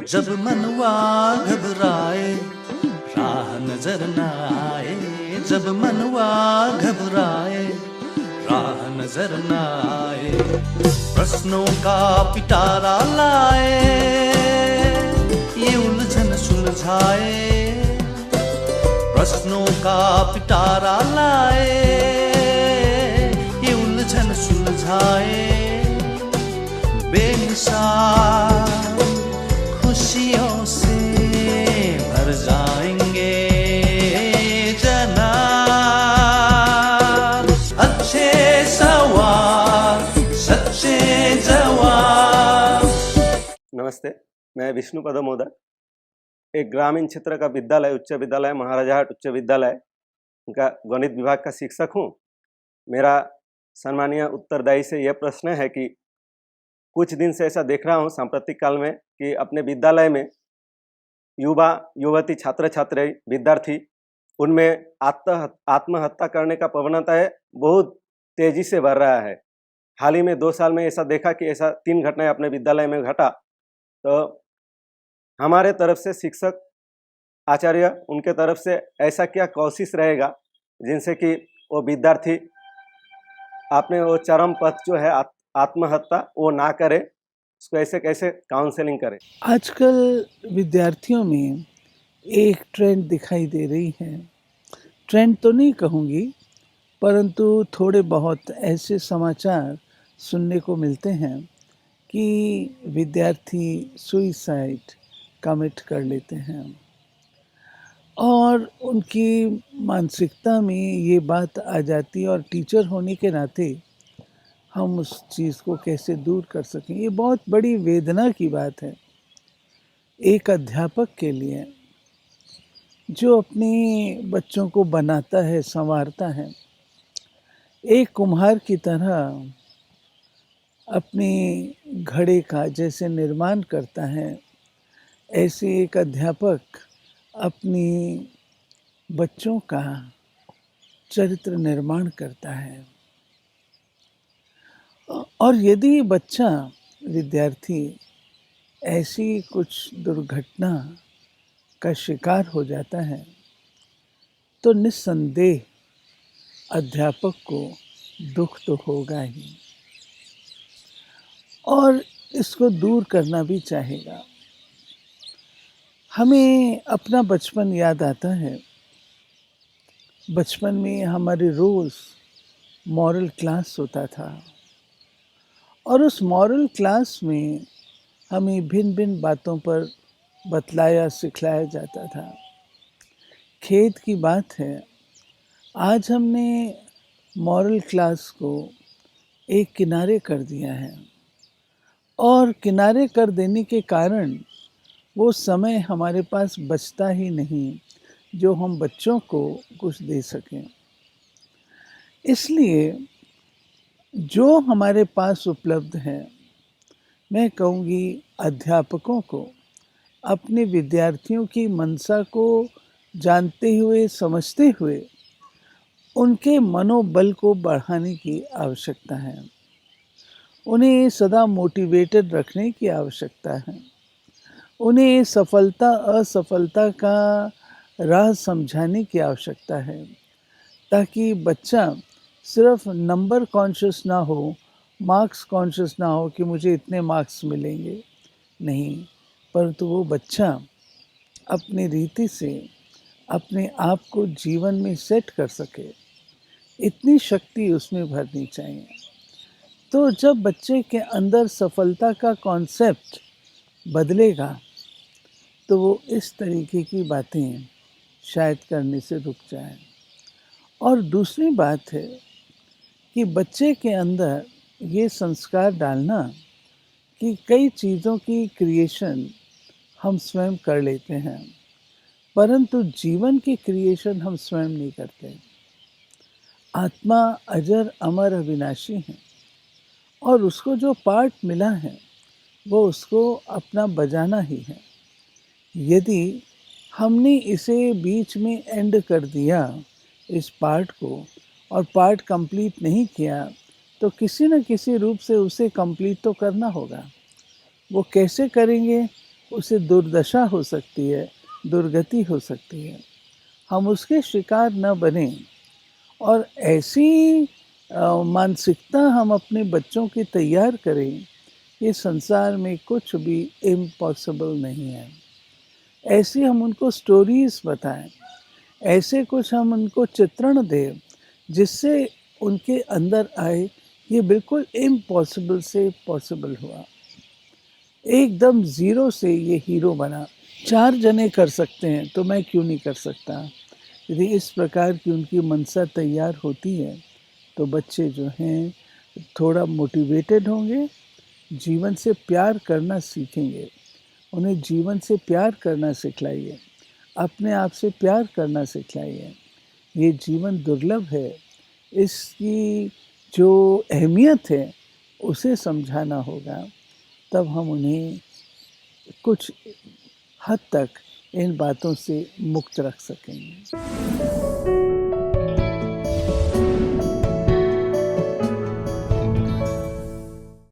जब मनवा घबराए राह नजर न आए, जब मनवा घबराए राह नजर न आए, प्रश्नों का पिटारा लाए ये उलझन सुलझाए, प्रश्नों का पिटारा लाए ये उलझन सुलझाए, बेमिसाल खुशियों से भर जाएंगे जनाब। अच्छे सवाल सच्चे जवाब। नमस्ते, मैं विष्णु पद मोदक, एक ग्रामीण क्षेत्र का विद्यालय उच्च विद्यालय महाराजाहाट उच्च विद्यालय का गणित विभाग का शिक्षक हूँ। मेरा सम्मानीय उत्तरदायी से यह प्रश्न है कि कुछ दिन से ऐसा देख रहा हूँ सांप्रतिक काल में कि अपने विद्यालय में युवा युवती छात्र छात्री विद्यार्थी उनमें आत्महत्या करने का प्रवणता है बहुत तेजी से बढ़ रहा है। हाल ही में 2 साल में ऐसा देखा कि ऐसा 3 घटनाएं अपने विद्यालय में घटा। तो हमारे तरफ से शिक्षक आचार्य उनके तरफ से ऐसा क्या कोशिश रहेगा जिनसे कि वो विद्यार्थी आपने वो चरम पथ जो है आत्महत्या वो ना करे, उसको ऐसे कैसे काउंसलिंग करें। आजकल विद्यार्थियों में एक ट्रेंड दिखाई दे रही है, ट्रेंड तो नहीं कहूँगी परंतु थोड़े बहुत ऐसे समाचार सुनने को मिलते हैं कि विद्यार्थी सुइसाइड कमिट कर लेते हैं और उनकी मानसिकता में ये बात आ जाती है और टीचर होने के नाते हम उस चीज़ को कैसे दूर कर सकें, ये बहुत बड़ी वेदना की बात है एक अध्यापक के लिए जो अपने बच्चों को बनाता है, संवारता है, एक कुम्हार की तरह अपने घड़े का जैसे निर्माण करता है, ऐसे एक अध्यापक अपने बच्चों का चरित्र निर्माण करता है। और यदि बच्चा विद्यार्थी ऐसी कुछ दुर्घटना का शिकार हो जाता है तो निस्संदेह अध्यापक को दुख तो होगा ही और इसको दूर करना भी चाहेगा। हमें अपना बचपन याद आता है। बचपन में हमारे रोज़ मॉरल क्लास होता था और उस मॉरल क्लास में हमें भिन्न भिन्न बातों पर बतलाया सिखलाया जाता था। खेद की बात है, आज हमने मॉरल क्लास को एक किनारे कर दिया है और किनारे कर देने के कारण वो समय हमारे पास बचता ही नहीं जो हम बच्चों को कुछ दे सकें। इसलिए जो हमारे पास उपलब्ध है, मैं कहूँगी अध्यापकों को अपने विद्यार्थियों की मंशा को जानते हुए समझते हुए उनके मनोबल को बढ़ाने की आवश्यकता है, उन्हें सदा मोटिवेटेड रखने की आवश्यकता है, उन्हें सफलता असफलता का राह समझाने की आवश्यकता है ताकि बच्चा सिर्फ नंबर कॉन्शियस ना हो, मार्क्स कॉन्शियस ना हो कि मुझे इतने मार्क्स मिलेंगे, नहीं, परंतु वो बच्चा अपनी रीति से अपने आप को जीवन में सेट कर सके, इतनी शक्ति उसमें भरनी चाहिए। तो जब बच्चे के अंदर सफलता का कॉन्सेप्ट बदलेगा तो वो इस तरीके की बातें शायद करने से रुक जाए। और दूसरी बात है कि बच्चे के अंदर ये संस्कार डालना कि कई चीज़ों की क्रिएशन हम स्वयं कर लेते हैं परंतु जीवन की क्रिएशन हम स्वयं नहीं करते। आत्मा अजर अमर अविनाशी है और उसको जो पार्ट मिला है वो उसको अपना बजाना ही है। यदि हमने इसे बीच में एंड कर दिया इस पार्ट को और पार्ट कंप्लीट नहीं किया तो किसी न किसी रूप से उसे कंप्लीट तो करना होगा। वो कैसे करेंगे उसे दुर्दशा हो सकती है, दुर्गति हो सकती है। हम उसके शिकार न बने और ऐसी मानसिकता हम अपने बच्चों की तैयार करें कि संसार में कुछ भी इम्पॉसिबल नहीं है। ऐसी हम उनको स्टोरीज़ बताएं, ऐसे कुछ हम उनको चित्रण दें जिससे उनके अंदर आए ये बिल्कुल इम्पॉसिबल से पॉसिबल हुआ, एकदम ज़ीरो से ये हीरो बना। 4 जने कर सकते हैं तो मैं क्यों नहीं कर सकता? यदि इस प्रकार की उनकी मनसा तैयार होती है तो बच्चे जो हैं थोड़ा मोटिवेटेड होंगे, जीवन से प्यार करना सीखेंगे। उन्हें जीवन से प्यार करना सिखलाइए, अपने आप से प्यार करना सिखलाइए। ये जीवन दुर्लभ है, इसकी जो अहमियत है उसे समझाना होगा, तब हम उन्हें कुछ हद तक इन बातों से मुक्त रख सकेंगे।